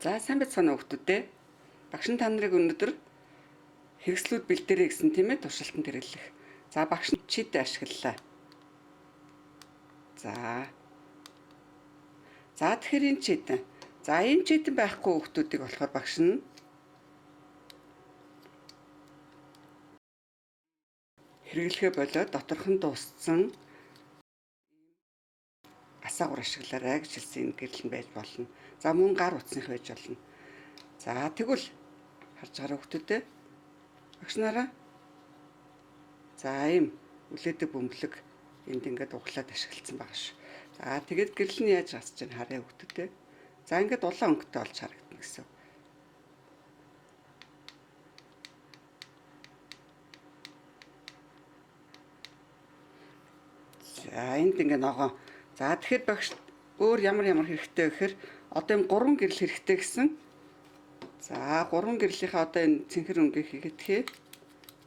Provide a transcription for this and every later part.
За сайн байцгаана уу хүүхдүүдээ. Багш нь та нарыг өнөөдөр хэрэгслүүд бэлдээрэй гэсэн тийм ээ туршилтанд хэрэглэх. За багш нь чид ашиглалаа. За тэгэхээр энэ чид. За энэ чид байхгүй хүүхдүүдийг болохоор багш нь хэрэглэхээ болоод доторх нь дууссан асаагур ашиглаарай гэж хэлсэн энэ гэрэл нь байж болно. За мөн гар утасных байж болно. За тэгвэл харж байгаа хүүхдүүдээ багш нараа за ийм үлээдэг бөмбөлөг энд ингээд углаад ашигласан байгаа ш. За тэгээд гэрэл нь яаж гасч ийн харъя хүүхдүүдээ. За ингээд улаан өнгөтэй болж харагдана гэсэн. За энд ингээд ногоо. За тэгэхээр багш өөр ямар хэрэгтэй гэхээр одоо энэ 3 гэрэл хэрэгтэй гэсэн. За 3 гэрлийнхаа одоо энэ цэнхэр өнгийг хийгээдхээ.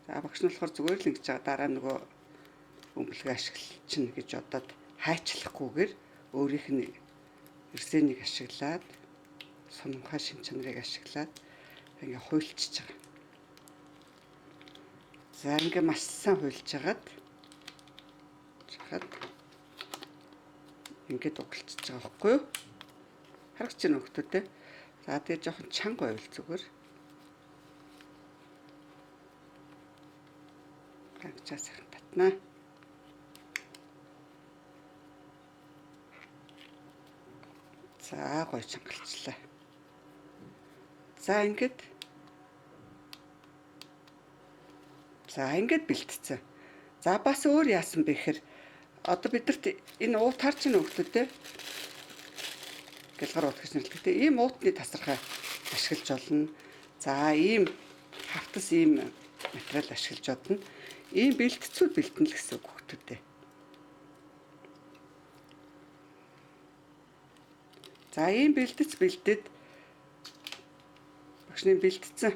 За багш нь болохоор зүгээр л ингэж байгаа дараа нөгөө бөмбөлөг ашиглчихна гэж бодоод хайчлахгүйгээр өөрийнх нь эрсэнийг ашиглаад сунмхай шин чанарыг ашиглаад ингээ хуйлчиж байгаа. За ингээ маш сайн хуйлж хагаад ингээд угалчиж байгаа байхгүй юу? Харагч чинь хүүхдүүдээ. За тэгээ жоохон чанга байвал зүгээр. Гангачаа сайхан татнаа. За гоё чангалчлаа. За ингээд бэлтцсэн. За бас өөр яасан бэ гэхээр одоо бидэрт энэ уут харж байна хүүхдүүдээ. Гэлгар уут гэж нэрлэдэг. Ийм уутны тасархай ашиглаж болно. За ийм хавтас ийм материал ашиглаж бодно. Ийм бэлтцүүд бэлтэн л гэсэн үг хүүхдүүдээ. За ийм бэлдэд багшны бэлтцэн.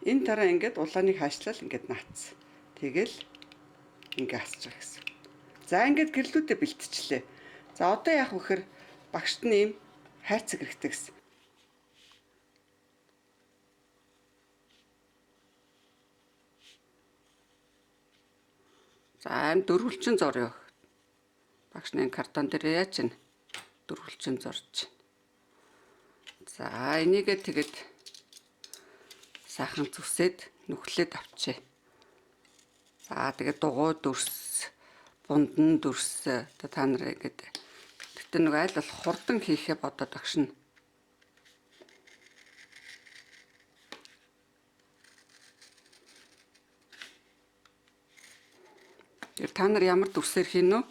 Энэ дараа ингээд улааныг хаашлал ингээд наацсан. Тэгэл ингээд асж байгаа гэсэн. За ингээд гэрлүүдээ бэлтчихлээ. За одоо яах вэ гэхээр багшд нь ийм хайрцаг хэрэгтэй гэсэн. За энэ дөрвөлжин зорё. Багшны картон дээр яаж чинь дөрвөлжин зорж. За энийгээ тэгээд сайхан зүсээд нүхлээд авчээ. За тэгээд дугуй дүрс, бундан дүрс та нар ингээд тэгтээ нэг айл болох хурдан хийхээ бодоод багш нь. Та нар ямар дүрсээр хийнэ үү?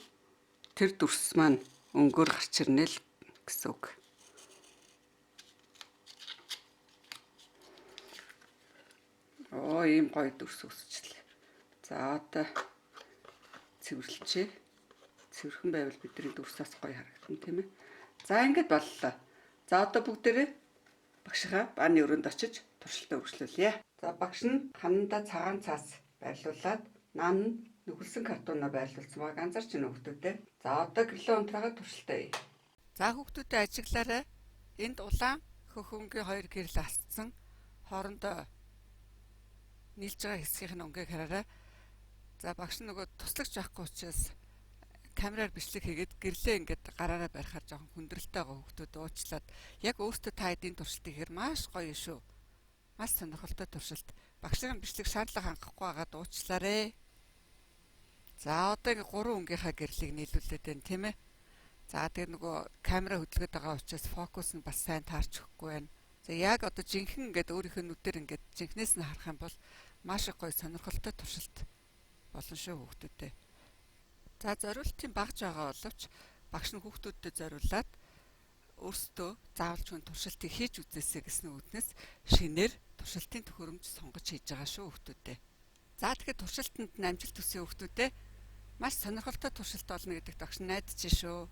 Тэр дүрс маань өнгөөр гарч ирнэ л гэсэн үг. Ийм гоё дүрс үсчихлээ. За одоо цэвэрлэжээ. Цэвэрхэн байвал бидний дүрсээс гоё харагдана тийм ээ. За ингээд боллоо. За одоо бүгдээрээ багшийнхаа бааны өрөөнд очиж туршилтаа үргэлжлүүлье. За багш нь хананда цагаан цаас байрлуулад наан нь нүгэлсэн картоноо байрлуулсан баг анзарч байна хүүхдүүдээ. За одоо гэрлээ унтраагаа туршилтаа хий. За хүүхдүүдээ ажиглаарай. Энд улаан хөх өнгийн 2 гэрэл асцсан хоорондоо нийлж байгаа хэсгийнх нь өнгийг хараарай. За багш нь нөгөө туслагч байхгүй учраас камераар бичлэг хийгээд гэрлээ ингээд гараараа барихаар жоохон хүндрэлтэй байгаа хүүхдүүд уучлаад яг өөртөө та эдийн туршилтыг хэр маш гоё шүү. Маш сонирхолтой туршилт. Багшийн бичлэг шаардлага хангахгүй байгаад уучлаарай. За одоо ингээ 3 өнгийнхаа гэрлийг нийлүүлээд байна тийм ээ. За тэгээ нөгөө камера хөдөлгөд байгаа учраас фокус нь бас сайн таарч өгөхгүй байна. За яг одоо жинхэнэ ингээд өөрийнхөө нүдээр ингээд жинхнээс нь харах юм бол маш их гоё сонирхолтой туршилт болно шүү хүүхдүүдээ. За зориултын багж байгаа боловч багш нь хүүхдүүдэд зориулаад өөрсдөө заавалж хүн туршилтыг хийж үзээсэй гэсэн үгнээс шинээр туршилтын төхөөрөмж сонгож хийж байгаа шүү хүүхдүүдээ. За тэгэхээр туршилтанд амжилт хүсье хүүхдүүдээ. Маш сонирхолтой туршилт болно гэдэгт багш нь найдаж шүү.